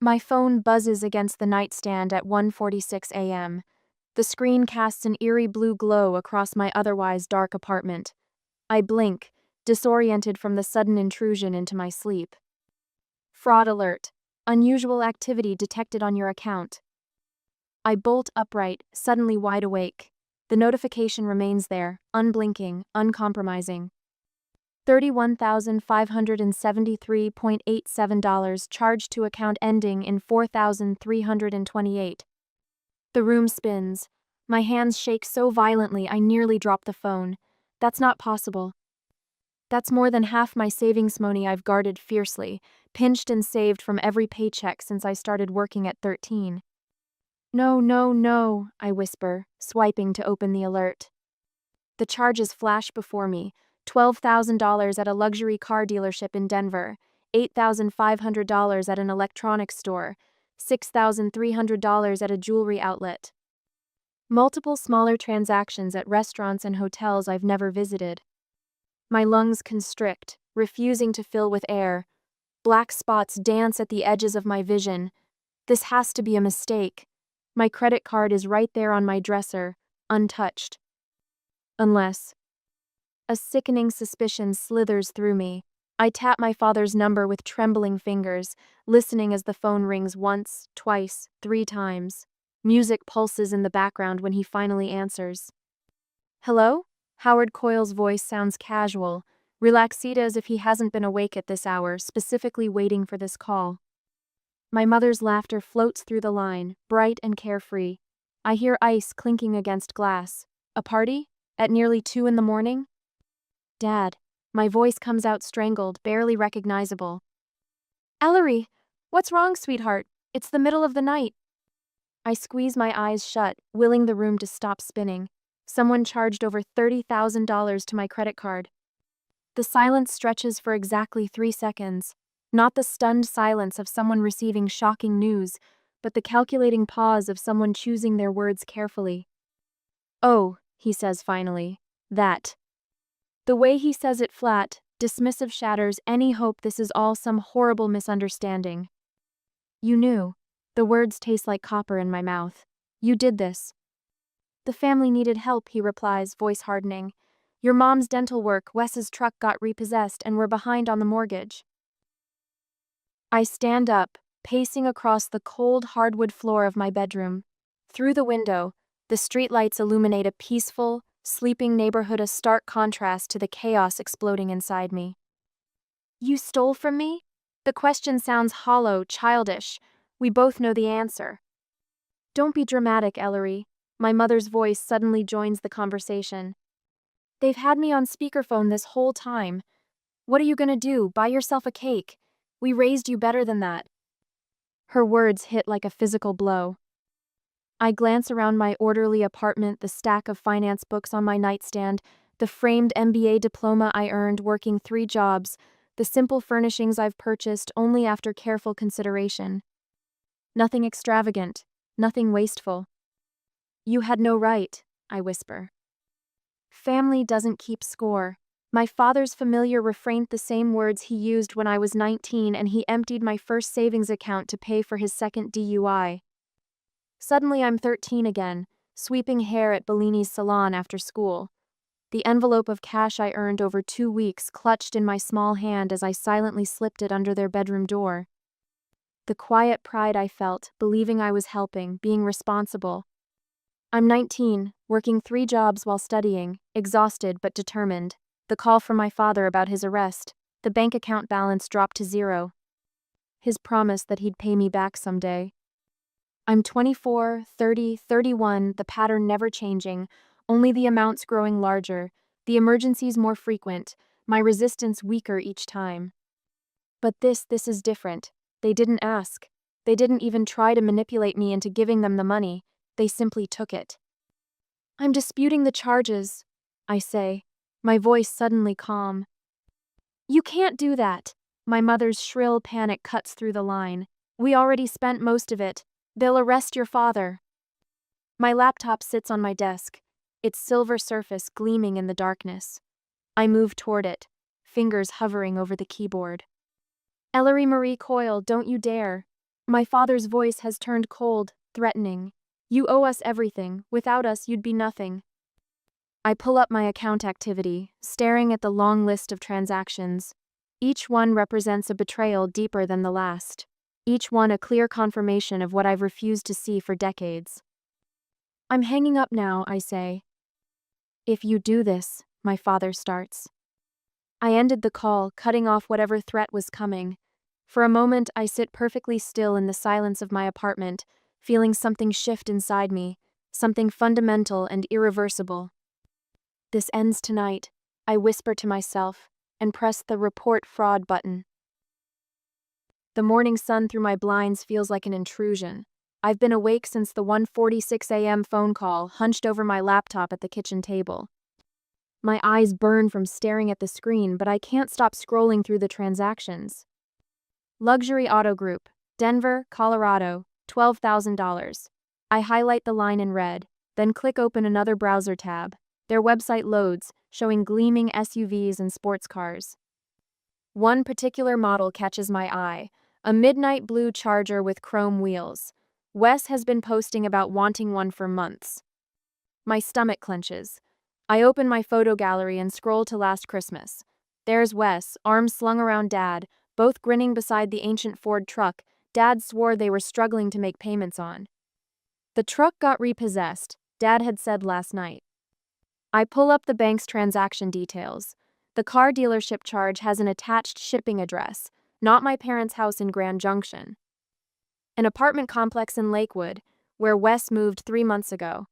My phone buzzes against the nightstand at 1:46 a.m. The screen casts an eerie blue glow across my otherwise dark apartment. I blink, disoriented from the sudden intrusion into my sleep. Fraud alert. Unusual activity detected on your account. I bolt upright, suddenly wide awake. The notification remains there, unblinking, uncompromising. $31,573.87 charged to account ending in 4,328. The room spins. My hands shake so violently I nearly drop the phone. That's not possible. That's more than half my savings money I've guarded fiercely, pinched and saved from every paycheck since I started working at 13. No, no, no, I whisper, swiping to open the alert. The charges flash before me. $12,000 at a luxury car dealership in Denver, $8,500 at an electronics store, $6,300 at a jewelry outlet. Multiple smaller transactions at restaurants and hotels I've never visited. My lungs constrict, refusing to fill with air. Black spots dance at the edges of my vision. This has to be a mistake. My credit card is right there on my dresser, untouched. Unless. A sickening suspicion slithers through me. I tap my father's number with trembling fingers, listening as the phone rings once, twice, 3 times. Music pulses in the background when he finally answers. Hello? Howard Coyle's voice sounds casual, relaxed as if he hasn't been awake at this hour, specifically waiting for this call. My mother's laughter floats through the line, bright and carefree. I hear ice clinking against glass. A party? At nearly 2 in the morning? Dad. My voice comes out strangled, barely recognizable. Ellery, what's wrong, sweetheart? It's the middle of the night. I squeeze my eyes shut, willing the room to stop spinning. Someone charged over $30,000 to my credit card. The silence stretches for exactly 3 seconds. Not the stunned silence of someone receiving shocking news, but the calculating pause of someone choosing their words carefully. Oh, he says finally. That. The way he says it flat, dismissive, shatters any hope this is all some horrible misunderstanding. You knew. The words taste like copper in my mouth. You did this. The family needed help, he replies, voice hardening. Your mom's dental work, Wes's truck got repossessed, and we're behind on the mortgage. I stand up, pacing across the cold hardwood floor of my bedroom. Through the window, the streetlights illuminate a peaceful, sleeping neighborhood, a stark contrast to the chaos exploding inside me. You stole from me? The question sounds hollow, childish. We both know the answer. Don't be dramatic, Ellery. My mother's voice suddenly joins the conversation. They've had me on speakerphone this whole time. What are you gonna do? Buy yourself a cake? We raised you better than that. Her words hit like a physical blow. I glance around my orderly apartment, the stack of finance books on my nightstand, the framed MBA diploma I earned working 3 jobs, the simple furnishings I've purchased only after careful consideration. Nothing extravagant, nothing wasteful. You had no right, I whisper. Family doesn't keep score. My father's familiar refrained the same words he used when I was 19, and he emptied my first savings account to pay for his second DUI. Suddenly I'm 13 again, sweeping hair at Bellini's salon after school. The envelope of cash I earned over 2 weeks clutched in my small hand as I silently slipped it under their bedroom door. The quiet pride I felt, believing I was helping, being responsible. I'm 19, working 3 jobs while studying, exhausted but determined. The call from my father about his arrest. The bank account balance dropped to 0. His promise that he'd pay me back someday. I'm 24, 30, 31, the pattern never changing, only the amounts growing larger, the emergencies more frequent, my resistance weaker each time. But this is different. They didn't ask. They didn't even try to manipulate me into giving them the money. They simply took it. I'm disputing the charges, I say, my voice suddenly calm. You can't do that. My mother's shrill panic cuts through the line. We already spent most of it. They'll arrest your father. My laptop sits on my desk, its silver surface gleaming in the darkness. I move toward it, fingers hovering over the keyboard. Ellery Marie Coyle, don't you dare. My father's voice has turned cold, threatening. You owe us everything. Without us, you'd be nothing. I pull up my account activity, staring at the long list of transactions. Each one represents a betrayal deeper than the last. Each one a clear confirmation of what I've refused to see for decades. I'm hanging up now, I say. If you do this, my father starts. I ended the call, cutting off whatever threat was coming. For a moment, I sit perfectly still in the silence of my apartment, feeling something shift inside me, something fundamental and irreversible. This ends tonight, I whisper to myself, and press the report fraud button. The morning sun through my blinds feels like an intrusion. I've been awake since the 1:46 a.m. phone call, hunched over my laptop at the kitchen table. My eyes burn from staring at the screen, but I can't stop scrolling through the transactions. Luxury Auto Group, Denver, Colorado, $12,000. I highlight the line in red, then click open another browser tab. Their website loads, showing gleaming SUVs and sports cars. One particular model catches my eye, a midnight blue Charger with chrome wheels. Wes has been posting about wanting one for months. My stomach clenches. I open my photo gallery and scroll to last Christmas. There's Wes, arms slung around Dad, both grinning beside the ancient Ford truck Dad swore they were struggling to make payments on. The truck got repossessed, Dad had said last night. I pull up the bank's transaction details. The car dealership charge has an attached shipping address, not my parents' house in Grand Junction. An apartment complex in Lakewood, where Wes moved 3 months ago.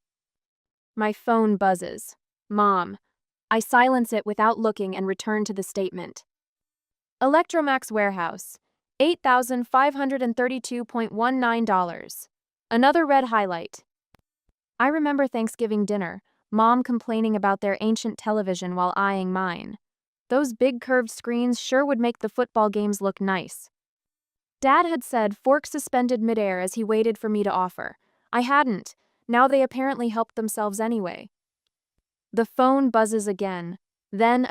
My phone buzzes. Mom. I silence it without looking and return to the statement. Electromax Warehouse, $8,532.19. Another red highlight. I remember Thanksgiving dinner, Mom complaining about their ancient television while eyeing mine. Those big curved screens sure would make the football games look nice. Dad had said fork suspended midair as he waited for me to offer. I hadn't. Now they apparently helped themselves anyway. The phone buzzes again, then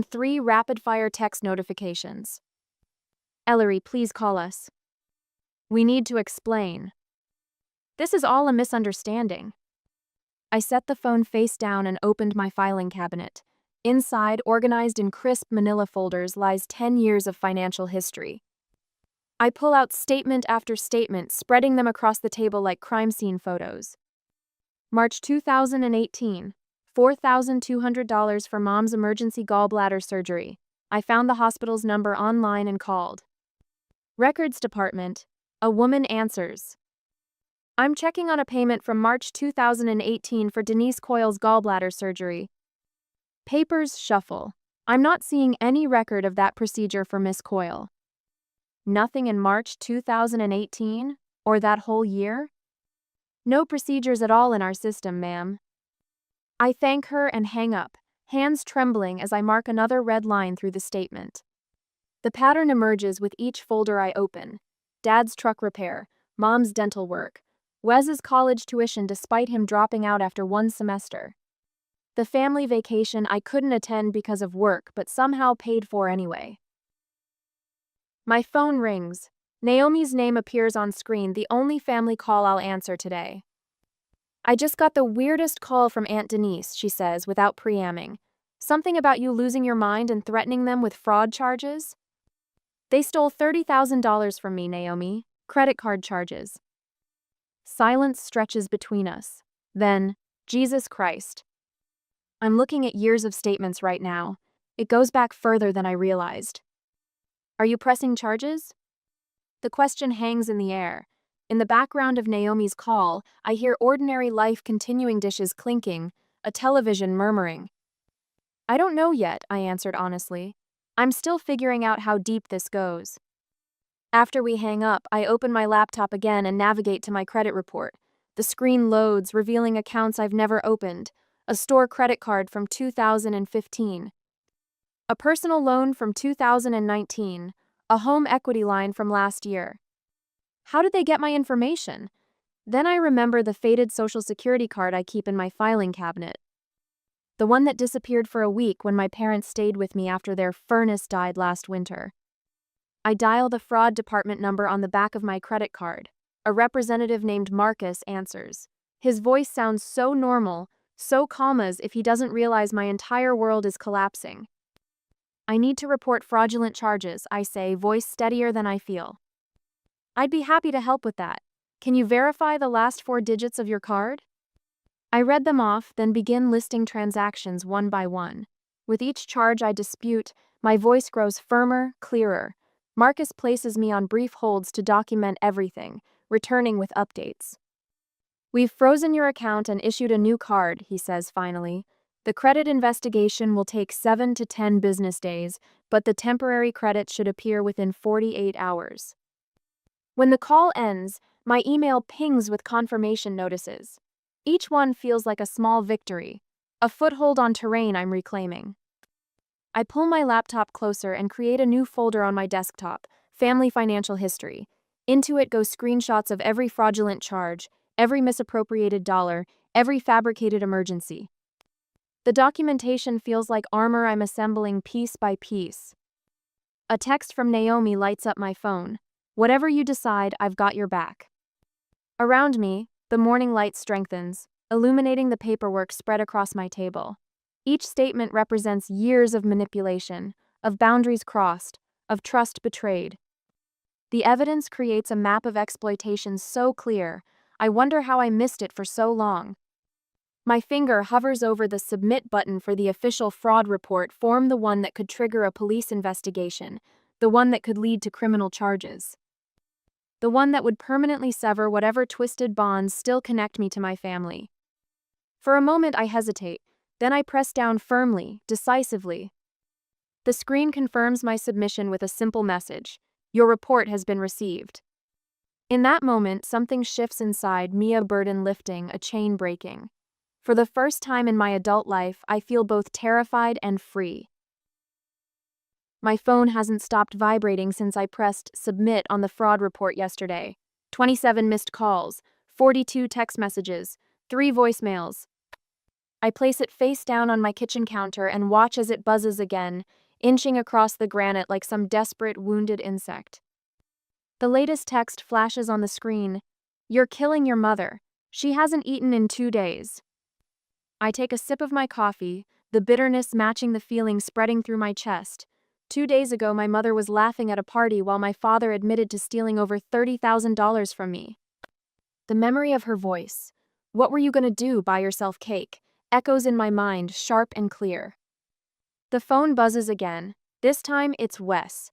3 rapid-fire text notifications. Ellery, please call us. We need to explain. This is all a misunderstanding. I set the phone face down and opened my filing cabinet. Inside, organized in crisp manila folders, lies 10 years of financial history. I pull out statement after statement, spreading them across the table like crime scene photos. March 2018, $4,200 for Mom's emergency gallbladder surgery. I found the hospital's number online and called. Records Department. A woman answers. I'm checking on a payment from March 2018 for Denise Coyle's gallbladder surgery. Papers shuffle. I'm not seeing any record of that procedure for Miss Coyle. Nothing in March 2018? Or that whole year? No procedures at all in our system, ma'am. I thank her and hang up, hands trembling as I mark another red line through the statement. The pattern emerges with each folder I open. Dad's truck repair, Mom's dental work, Wes's college tuition despite him dropping out after 1 semester. The family vacation I couldn't attend because of work but somehow paid for anyway. My phone rings. Naomi's name appears on screen, the only family call I'll answer today. I just got the weirdest call from Aunt Denise, she says without preamming. Something about you losing your mind and threatening them with fraud charges? They stole $30,000 from me, Naomi. Credit card charges. Silence stretches between us. Then, Jesus Christ. I'm looking at years of statements right now. It goes back further than I realized. Are you pressing charges? The question hangs in the air. In the background of Naomi's call, I hear ordinary life continuing, dishes clinking, a television murmuring. I don't know yet, I answered honestly. I'm still figuring out how deep this goes. After we hang up, I open my laptop again and navigate to my credit report. The screen loads, revealing accounts I've never opened. A store credit card from 2015. A personal loan from 2019. A home equity line from last year. How did they get my information? Then I remember the faded Social Security card I keep in my filing cabinet. The one that disappeared for a week when my parents stayed with me after their furnace died last winter. I dial the fraud department number on the back of my credit card. A representative named Marcus answers. His voice sounds so normal, so calm, as if he doesn't realize my entire world is collapsing. I need to report fraudulent charges, I say, voice steadier than I feel. I'd be happy to help with that. Can you verify the last 4 digits of your card? I read them off, then begin listing transactions one by one. With each charge I dispute, my voice grows firmer, clearer. Marcus places me on brief holds to document everything, returning with updates. We've frozen your account and issued a new card, he says finally. The credit investigation will take 7 to 10 business days, but the temporary credit should appear within 48 hours. When the call ends, my email pings with confirmation notices. Each one feels like a small victory, a foothold on terrain I'm reclaiming. I pull my laptop closer and create a new folder on my desktop, Family Financial History. Into it go screenshots of every fraudulent charge, every misappropriated dollar, every fabricated emergency. The documentation feels like armor I'm assembling piece by piece. A text from Naomi lights up my phone. Whatever you decide, I've got your back. Around me, the morning light strengthens, illuminating the paperwork spread across my table. Each statement represents years of manipulation, of boundaries crossed, of trust betrayed. The evidence creates a map of exploitation so clear, I wonder how I missed it for so long. My finger hovers over the submit button for the official fraud report, the one that could trigger a police investigation, the one that could lead to criminal charges. The one that would permanently sever whatever twisted bonds still connect me to my family. For a moment I hesitate, then I press down firmly, decisively. The screen confirms my submission with a simple message: your report has been received. In that moment, something shifts inside me, a burden lifting, a chain breaking. For the first time in my adult life, I feel both terrified and free. My phone hasn't stopped vibrating since I pressed submit on the fraud report yesterday. 27 missed calls, 42 text messages, 3 voicemails. I place it face down on my kitchen counter and watch as it buzzes again, inching across the granite like some desperate, wounded insect. The latest text flashes on the screen. You're killing your mother. She hasn't eaten in 2 days. I take a sip of my coffee, the bitterness matching the feeling spreading through my chest. 2 days ago, my mother was laughing at a party while my father admitted to stealing over $30,000 from me. The memory of her voice, "What were you gonna do, buy yourself cake?" echoes in my mind, sharp and clear. The phone buzzes again. This time, it's Wes.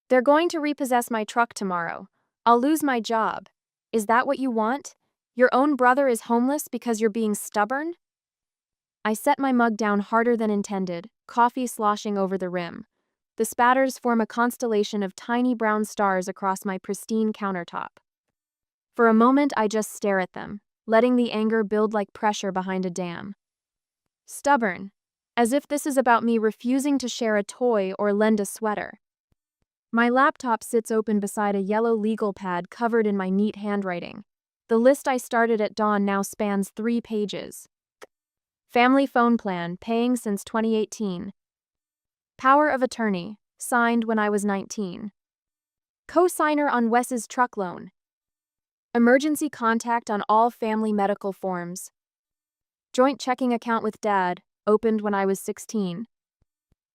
"They're going to repossess my truck tomorrow. I'll lose my job. Is that what you want? Your own brother is homeless because you're being stubborn?" I set my mug down harder than intended, coffee sloshing over the rim. The spatters form a constellation of tiny brown stars across my pristine countertop. For a moment, I just stare at them, letting the anger build like pressure behind a dam. Stubborn, as if this is about me refusing to share a toy or lend a sweater. My laptop sits open beside a yellow legal pad covered in my neat handwriting. The list I started at dawn now spans 3 pages. Family phone plan, paying since 2018. Power of attorney, signed when I was 19. Co-signer on Wes's truck loan. Emergency contact on all family medical forms. Joint checking account with Dad, opened when I was 16.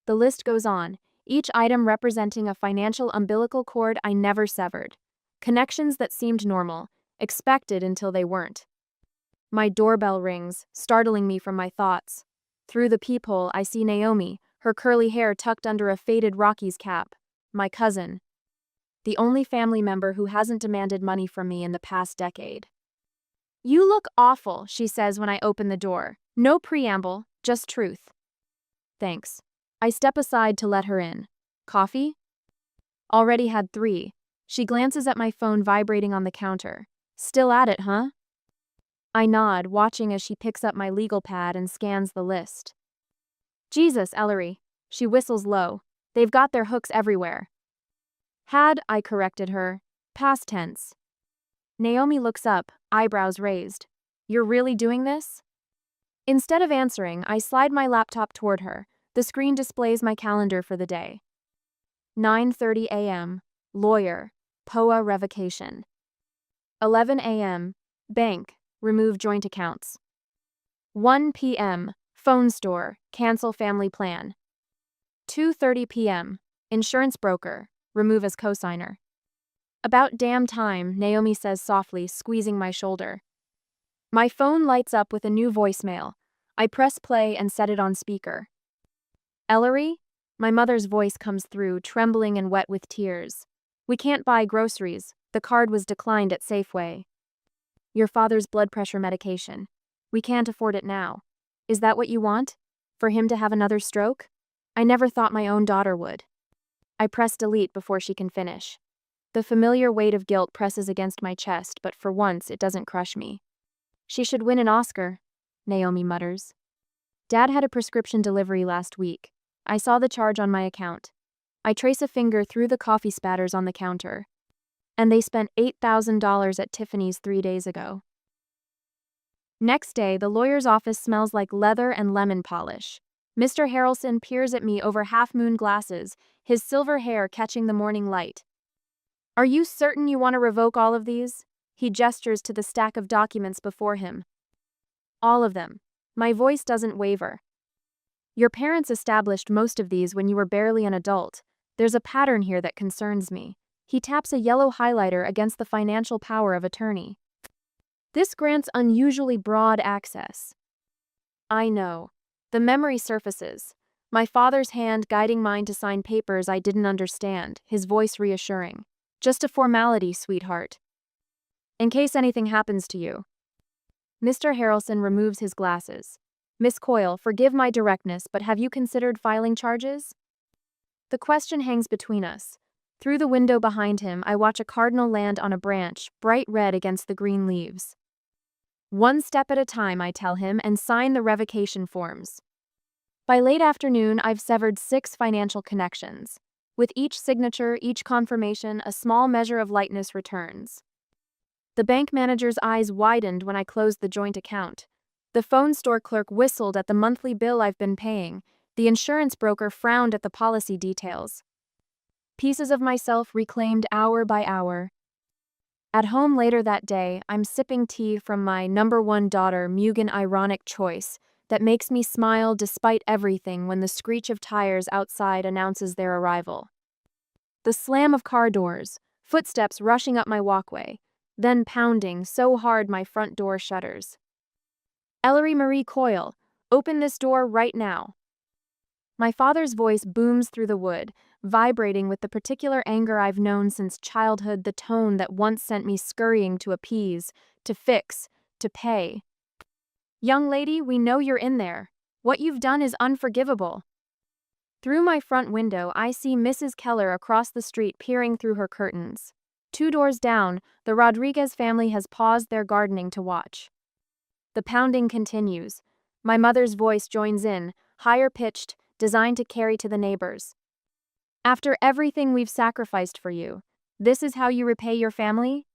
The list goes on, each item representing a financial umbilical cord I never severed. Connections that seemed normal, expected until they weren't. My doorbell rings, startling me from my thoughts. Through the peephole, I see Naomi, her curly hair tucked under a faded Rockies cap. My cousin. The only family member who hasn't demanded money from me in the past decade. "You look awful," she says when I open the door. No preamble, just truth. Thanks. I step aside to let her in. Coffee? Already had 3. She glances at my phone vibrating on the counter. Still at it, huh? I nod, watching as she picks up my legal pad and scans the list. "Jesus, Ellery." She whistles low. "They've got their hooks everywhere." Had, I corrected her. Past tense. Naomi looks up, eyebrows raised. "You're really doing this?" Instead of answering, I slide my laptop toward her. The screen displays my calendar for the day. 9:30 a.m. Lawyer, POA revocation. 11 a.m. Bank, remove joint accounts. 1 p.m. Phone store, cancel family plan. 2:30 p.m. Insurance broker, remove as cosigner. About damn time, Naomi says softly, squeezing my shoulder. My phone lights up with a new voicemail. I press play and set it on speaker. Ellery? My mother's voice comes through, trembling and wet with tears. We can't buy groceries. The card was declined at Safeway. Your father's blood pressure medication. We can't afford it now. Is that what you want? For him to have another stroke? I never thought my own daughter would. I press delete before she can finish. The familiar weight of guilt presses against my chest, but for once it doesn't crush me. She should win an Oscar, Naomi mutters. Dad had a prescription delivery last week. I saw the charge on my account. I trace a finger through the coffee spatters on the counter. And they spent $8,000 at Tiffany's 3 days ago. Next day, the lawyer's office smells like leather and lemon polish. Mr. Harrelson peers at me over half-moon glasses, his silver hair catching the morning light. Are you certain you want to revoke all of these? He gestures to the stack of documents before him. All of them. My voice doesn't waver. Your parents established most of these when you were barely an adult. There's a pattern here that concerns me. He taps a yellow highlighter against the financial power of attorney. This grants unusually broad access. I know. The memory surfaces. My father's hand guiding mine to sign papers I didn't understand, his voice reassuring. Just a formality, sweetheart. In case anything happens to you. Mr. Harrelson removes his glasses. Miss Coyle, forgive my directness, but have you considered filing charges? The question hangs between us. Through the window behind him, I watch a cardinal land on a branch, bright red against the green leaves. One step at a time, I tell him, and sign the revocation forms. By late afternoon, I've severed 6 financial connections. With each signature, each confirmation, a small measure of lightness returns. The bank manager's eyes widened when I closed the joint account. The phone store clerk whistled at the monthly bill I've been paying. The insurance broker frowned at the policy details. Pieces of myself reclaimed hour by hour. At home later that day, I'm sipping tea from my number 1 daughter Mugen ironic choice that makes me smile despite everything when the screech of tires outside announces their arrival. The slam of car doors, footsteps rushing up my walkway, then pounding so hard my front door shudders. Ellery Marie Coyle, open this door right now. My father's voice booms through the wood, vibrating with the particular anger I've known since childhood, the tone that once sent me scurrying to appease, to fix, to pay. Young lady, we know you're in there. What you've done is unforgivable. Through my front window, I see Mrs. Keller across the street peering through her curtains. 2 doors down, the Rodriguez family has paused their gardening to watch. The pounding continues. My mother's voice joins in, higher pitched, designed to carry to the neighbors. After everything we've sacrificed for you, this is how you repay your family?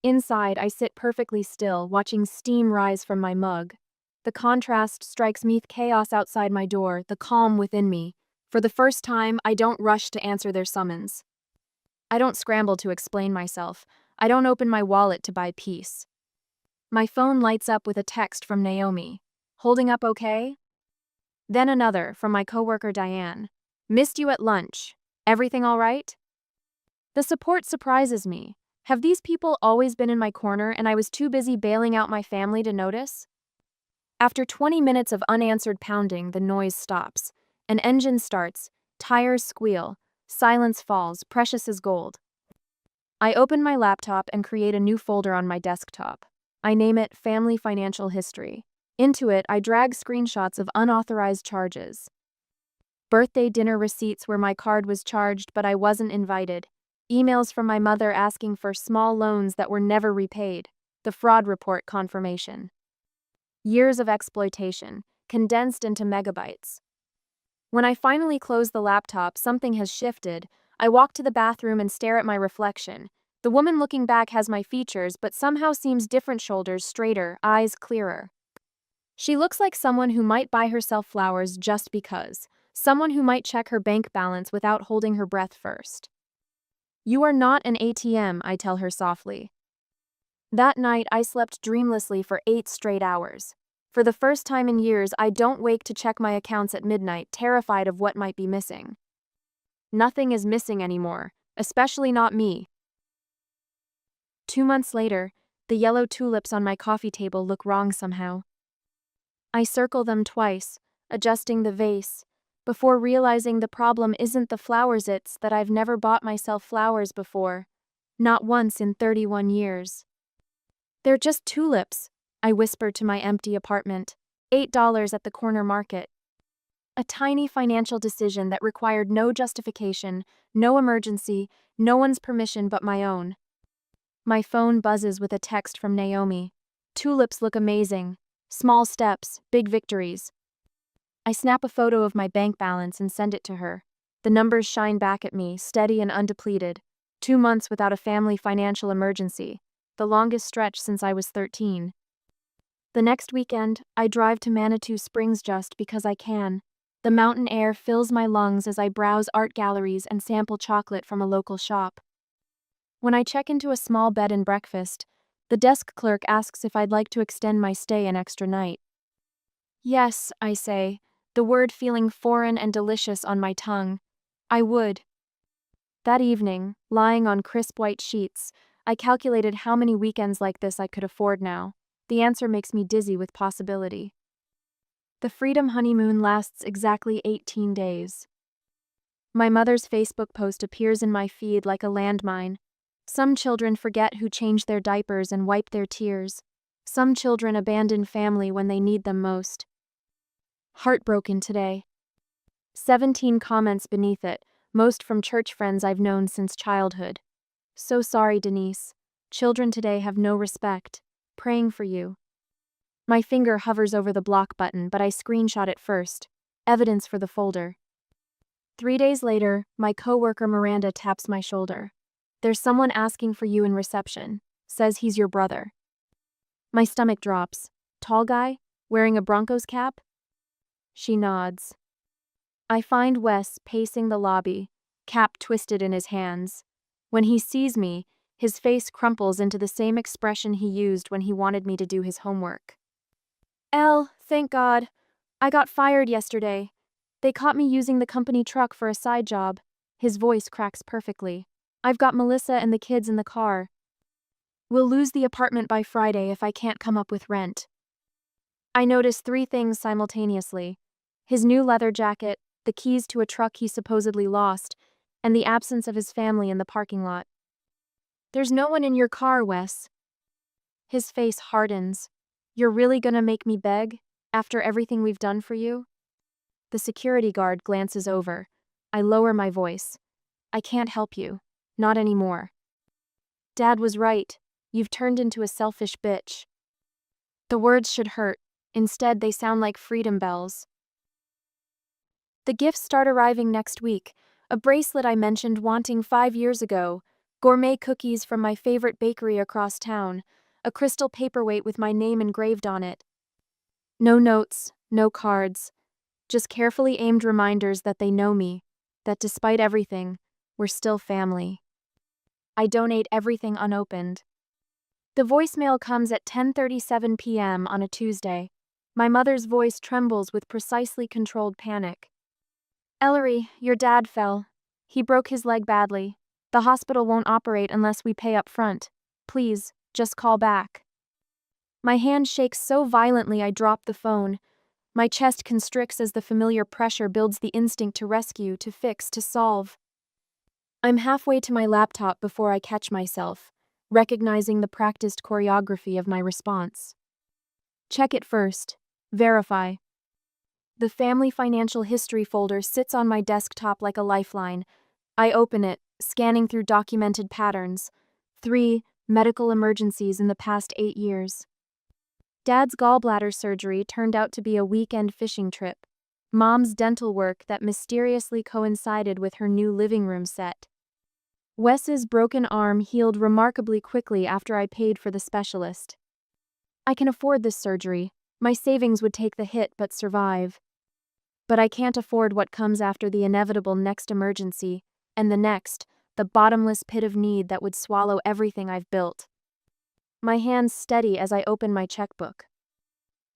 Inside, I sit perfectly still, watching steam rise from my mug. The contrast strikes me, chaos outside my door, the calm within me. For the first time, I don't rush to answer their summons. I don't scramble to explain myself. I don't open my wallet to buy peace. My phone lights up with a text from Naomi. Holding up okay? Then another from my coworker Diane. Missed you at lunch. Everything all right? The support surprises me. Have these people always been in my corner and I was too busy bailing out my family to notice? After 20 minutes of unanswered pounding, the noise stops. An engine starts, tires squeal, silence falls, precious as gold. I open my laptop and create a new folder on my desktop. I name it Family Financial History. Into it, I drag screenshots of unauthorized charges. Birthday dinner receipts where my card was charged but I wasn't invited. Emails from my mother asking for small loans that were never repaid. The fraud report confirmation. Years of exploitation, condensed into megabytes. When I finally close the laptop, something has shifted. I walk to the bathroom and stare at my reflection. The woman looking back has my features, but somehow seems different, shoulders straighter, eyes clearer. She looks like someone who might buy herself flowers just because. someone who might check her bank balance without holding her breath first. "You are not an ATM," I tell her softly. That night, I slept dreamlessly for 8 straight hours. For the first time in years, I don't wake to check my accounts at midnight, terrified of what might be missing. Nothing is missing anymore, especially not me. 2 months later, the yellow tulips on my coffee table look wrong somehow. I circle them twice, adjusting the vase, before realizing the problem isn't the flowers, it's that I've never bought myself flowers before. Not once in 31 years. "They're just tulips," I whisper to my empty apartment. $8 at the corner market. A tiny financial decision that required no justification, no emergency, no one's permission but my own. My phone buzzes with a text from Naomi. "Tulips look amazing. Small steps, big victories." I snap a photo of my bank balance and send it to her. The numbers shine back at me, steady and undepleted. 2 months without a family financial emergency, the longest stretch since I was 13. The next weekend, I drive to Manitou Springs just because I can. The mountain air fills my lungs as I browse art galleries and sample chocolate from a local shop. When I check into a small bed and breakfast, the desk clerk asks if I'd like to extend my stay an extra night. "Yes," I say, the word feeling foreign and delicious on my tongue. I would. That evening, lying on crisp white sheets, I calculated how many weekends like this I could afford now. The answer makes me dizzy with possibility. The Freedom honeymoon lasts exactly 18 days. My mother's Facebook post appears in my feed like a landmine. Some children forget who changed their diapers and wipe their tears. Some children abandon family when they need them most. Heartbroken today. 17 comments beneath it, most from church friends I've known since childhood. "So sorry, Denise. Children today have no respect. Praying for you." My finger hovers over the block button, but I screenshot it first. Evidence for the folder. 3 days later, my coworker Miranda taps my shoulder. "There's someone asking for you in reception. Says he's your brother." My stomach drops. Tall guy? Wearing a Broncos cap? She nods. I find Wes pacing the lobby, cap twisted in his hands. When he sees me, his face crumples into the same expression he used when he wanted me to do his homework. Thank God. I got fired yesterday. They caught me using the company truck for a side job." His voice cracks perfectly. "I've got Melissa and the kids in the car. We'll lose the apartment by Friday if I can't come up with rent." I notice 3 things simultaneously: his new leather jacket, the keys to a truck he supposedly lost, and the absence of his family in the parking lot. "There's no one in your car, Wes." His face hardens. "You're really gonna make me beg, after everything we've done for you?" The security guard glances over. I lower my voice. "I can't help you. Not anymore. Dad was right. You've turned into a selfish bitch." The words should hurt. Instead, they sound like freedom bells. The gifts start arriving next week. A bracelet I mentioned wanting 5 years ago. Gourmet cookies from my favorite bakery across town. A crystal paperweight with my name engraved on it. No notes, no cards. Just carefully aimed reminders that they know me. That despite everything, we're still family. I donate everything unopened. The voicemail comes at 10:37 p.m. on a Tuesday. My mother's voice trembles with precisely controlled panic. "Ellery, your dad fell. He broke his leg badly. The hospital won't operate unless we pay up front. Please, just call back." My hand shakes so violently I drop the phone. My chest constricts as the familiar pressure builds the instinct to rescue, to fix, to solve. I'm halfway to my laptop before I catch myself, recognizing the practiced choreography of my response. Check it first. Verify. The family financial history folder sits on my desktop like a lifeline. I open it, scanning through documented patterns. 3 medical emergencies in the past 8 years. Dad's gallbladder surgery turned out to be a weekend fishing trip. Mom's dental work that mysteriously coincided with her new living room set. Wes's broken arm healed remarkably quickly after I paid for the specialist. I can afford this surgery. My savings would take the hit but survive. But I can't afford what comes after the inevitable next emergency, and the next, the bottomless pit of need that would swallow everything I've built. My hands steady as I open my checkbook.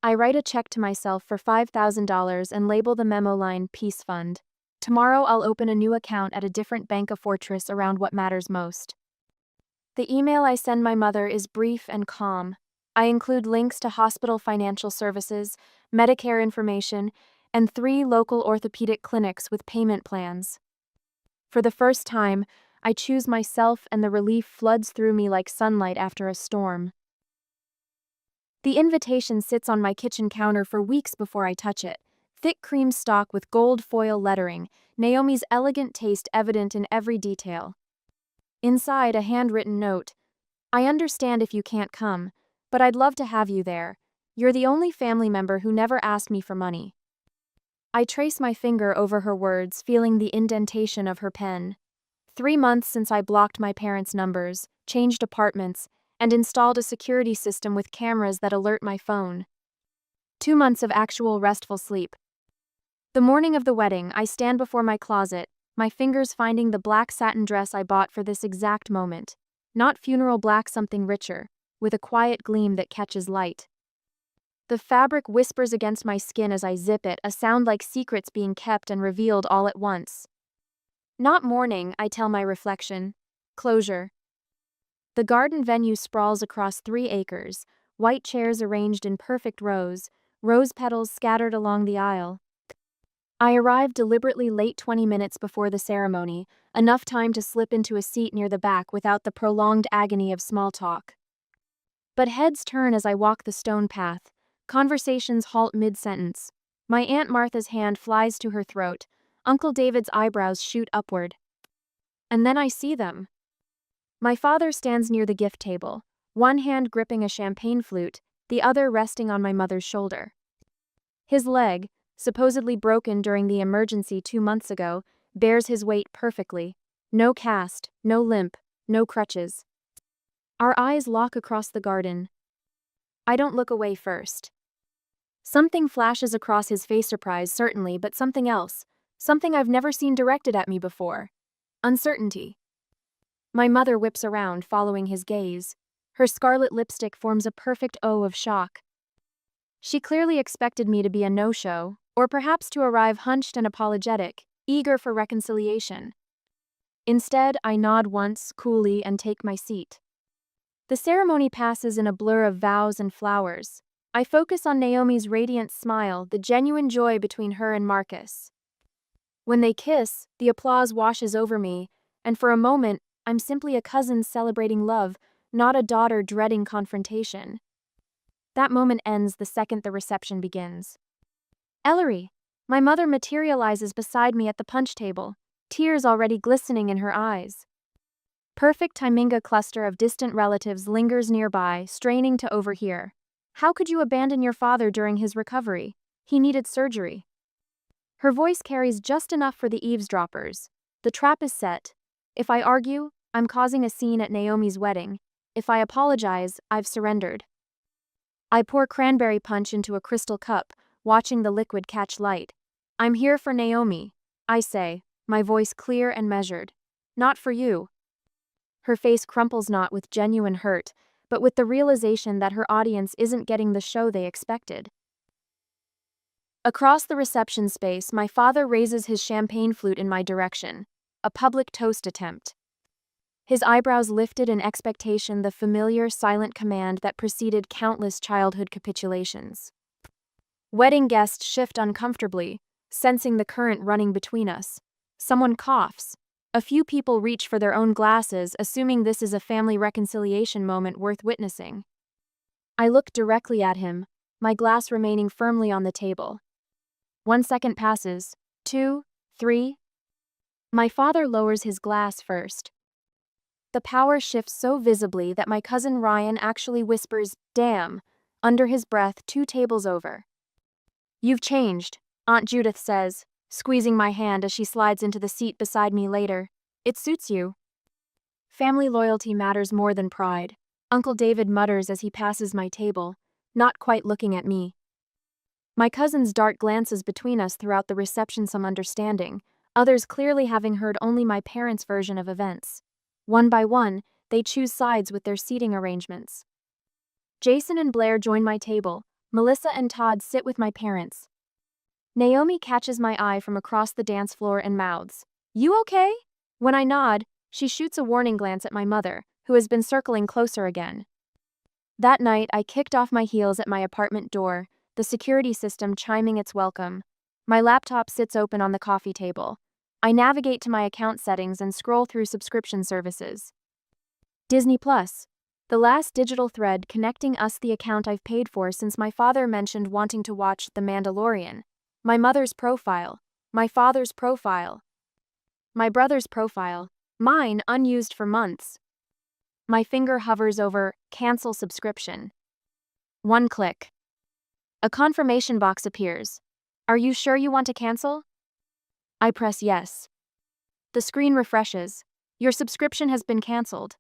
I write a check to myself for $5,000 and label the memo line Peace Fund. Tomorrow I'll open a new account at a different bank of fortress around what matters most. The email I send my mother is brief and calm. I include links to hospital financial services, Medicare information, and 3 local orthopedic clinics with payment plans. For the first time, I choose myself and the relief floods through me like sunlight after a storm. The invitation sits on my kitchen counter for weeks before I touch it. Thick cream stock with gold foil lettering, Naomi's elegant taste evident in every detail. Inside, a handwritten note. I understand if you can't come, but I'd love to have you there. You're the only family member who never asked me for money. I trace my finger over her words, feeling the indentation of her pen. 3 months since I blocked my parents' numbers, changed apartments, and installed a security system with cameras that alert my phone. 2 months of actual restful sleep. The morning of the wedding, I stand before my closet, my fingers finding the black satin dress I bought for this exact moment. Not funeral black, something richer, with a quiet gleam that catches light. The fabric whispers against my skin as I zip it, a sound like secrets being kept and revealed all at once. Not mourning, I tell my reflection. Closure. The garden venue sprawls across 3 acres, white chairs arranged in perfect rows, rose petals scattered along the aisle. I arrived deliberately late 20 minutes before the ceremony, enough time to slip into a seat near the back without the prolonged agony of small talk. But heads turn as I walk the stone path. Conversations halt mid-sentence. My Aunt Martha's hand flies to her throat. Uncle David's eyebrows shoot upward. And then I see them. My father stands near the gift table, one hand gripping a champagne flute, the other resting on my mother's shoulder. His leg, supposedly broken during the emergency 2 months ago, bears his weight perfectly. No cast, no limp, no crutches. Our eyes lock across the garden. I don't look away first. Something flashes across his face, surprise certainly, but something else. Something I've never seen directed at me before. Uncertainty. My mother whips around, following his gaze. Her scarlet lipstick forms a perfect O of shock. She clearly expected me to be a no-show, or perhaps to arrive hunched and apologetic, eager for reconciliation. Instead, I nod once, coolly, and take my seat. The ceremony passes in a blur of vows and flowers. I focus on Naomi's radiant smile, the genuine joy between her and Marcus. When they kiss, the applause washes over me, and for a moment, I'm simply a cousin celebrating love, not a daughter dreading confrontation. That moment ends the second the reception begins. Ellery, my mother materializes beside me at the punch table, tears already glistening in her eyes. Perfect Timinga cluster of distant relatives lingers nearby, straining to overhear. How could you abandon your father during his recovery? He needed surgery. Her voice carries just enough for the eavesdroppers. The trap is set. If I argue, I'm causing a scene at Naomi's wedding. If I apologize, I've surrendered. I pour cranberry punch into a crystal cup, watching the liquid catch light. I'm here for Naomi, I say, my voice clear and measured. Not for you. Her face crumples not with genuine hurt, but with the realization that her audience isn't getting the show they expected. Across the reception space, my father raises his champagne flute in my direction, a public toast attempt. His eyebrows lifted in expectation, the familiar, silent command that preceded countless childhood capitulations. Wedding guests shift uncomfortably, sensing the current running between us. Someone coughs. A few people reach for their own glasses, assuming this is a family reconciliation moment worth witnessing. I look directly at him, my glass remaining firmly on the table. 1 second passes. 2, 3. My father lowers his glass first. The power shifts so visibly that my cousin Ryan actually whispers, "Damn," under his breath 2 tables over. "You've changed," Aunt Judith says, squeezing my hand as she slides into the seat beside me later. "It suits you." Family loyalty matters more than pride, Uncle David mutters as he passes my table, not quite looking at me. My cousins dart glances between us throughout the reception, some understanding, others clearly having heard only my parents' version of events. One by one, they choose sides with their seating arrangements. Jason and Blair join my table. Melissa and Todd sit with my parents. Naomi catches my eye from across the dance floor and mouths, "You okay?" When I nod, she shoots a warning glance at my mother, who has been circling closer again. That night, I kicked off my heels at my apartment door, the security system chiming its welcome. My laptop sits open on the coffee table. I navigate to my account settings and scroll through subscription services. Disney Plus, the last digital thread connecting us, the account I've paid for since my father mentioned wanting to watch The Mandalorian. My mother's profile, my father's profile, my brother's profile, mine unused for months. My finger hovers over cancel subscription. One click. A confirmation box appears. Are you sure you want to cancel? I press yes. The screen refreshes. Your subscription has been canceled.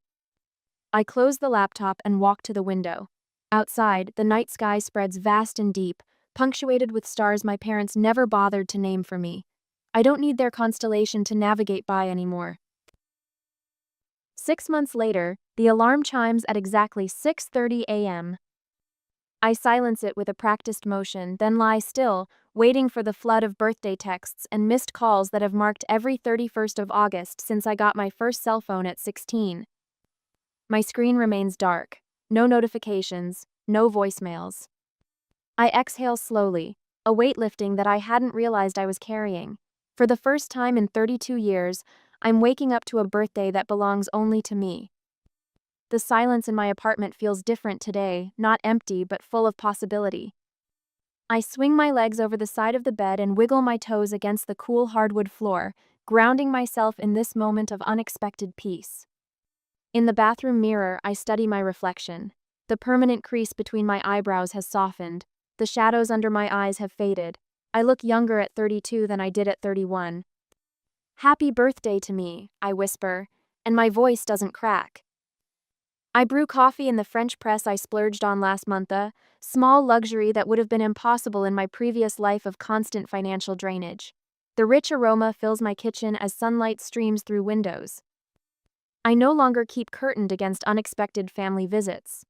I close the laptop and walk to the window. Outside, the night sky spreads vast and deep, punctuated with stars my parents never bothered to name for me. I don't need their constellation to navigate by anymore. 6 months later, the alarm chimes at exactly 6:30 a.m. I silence it with a practiced motion, then lie still, waiting for the flood of birthday texts and missed calls that have marked every 31st of August since I got my first cell phone at 16. My screen remains dark. No notifications, no voicemails. I exhale slowly, a weight lifting that I hadn't realized I was carrying. For the first time in 32 years, I'm waking up to a birthday that belongs only to me. The silence in my apartment feels different today, not empty but full of possibility. I swing my legs over the side of the bed and wiggle my toes against the cool hardwood floor, grounding myself in this moment of unexpected peace. In the bathroom mirror, I study my reflection. The permanent crease between my eyebrows has softened. The shadows under my eyes have faded. I look younger at 32 than I did at 31. Happy birthday to me, I whisper, and my voice doesn't crack. I brew coffee in the French press I splurged on last month, a small luxury that would have been impossible in my previous life of constant financial drainage. The rich aroma fills my kitchen as sunlight streams through windows. I no longer keep curtained against unexpected family visits.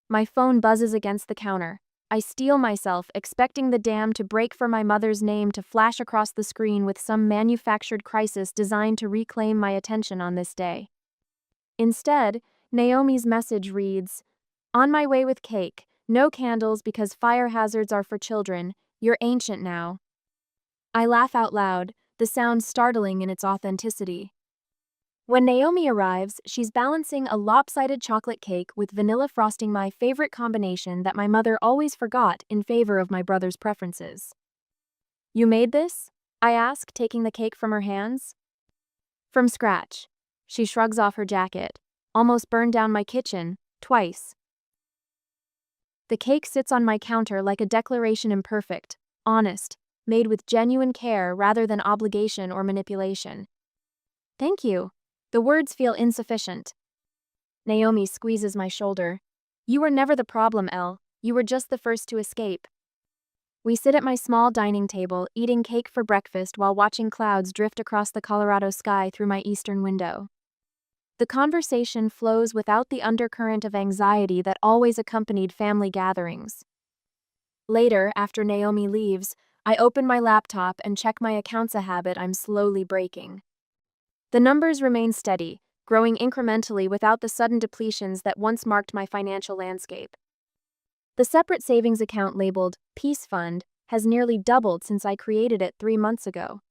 My phone buzzes against the counter. I steel myself, expecting the dam to break for my mother's name to flash across the screen with some manufactured crisis designed to reclaim my attention on this day. Instead, Naomi's message reads, "On my way with cake, no candles because fire hazards are for children, you're ancient now." I laugh out loud, the sound startling in its authenticity. When Naomi arrives, she's balancing a lopsided chocolate cake with vanilla frosting, my favorite combination that my mother always forgot in favor of my brother's preferences. "You made this?" I ask, taking the cake from her hands. "From scratch." She shrugs off her jacket. "Almost burned down my kitchen, twice." The cake sits on my counter like a declaration, imperfect, honest, made with genuine care rather than obligation or manipulation. "Thank you." The words feel insufficient. Naomi squeezes my shoulder. "You were never the problem, Elle. You were just the first to escape." We sit at my small dining table, eating cake for breakfast while watching clouds drift across the Colorado sky through my eastern window. The conversation flows without the undercurrent of anxiety that always accompanied family gatherings. Later, after Naomi leaves, I open my laptop and check my accounts, a habit I'm slowly breaking. The numbers remain steady, growing incrementally without the sudden depletions that once marked my financial landscape. The separate savings account labeled Peace Fund has nearly doubled since I created it 3 months ago.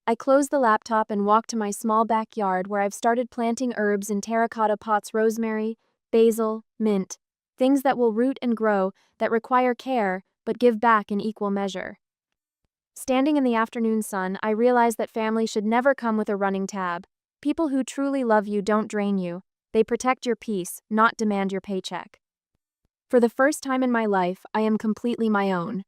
I close the laptop and walk to my small backyard where I've started planting herbs in terracotta pots: rosemary, basil, mint, things that will root and grow, that require care but give back in equal measure. Standing in the afternoon sun, I realize that family should never come with a running tab. People who truly love you don't drain you. They protect your peace, not demand your paycheck. For the first time in my life, I am completely my own.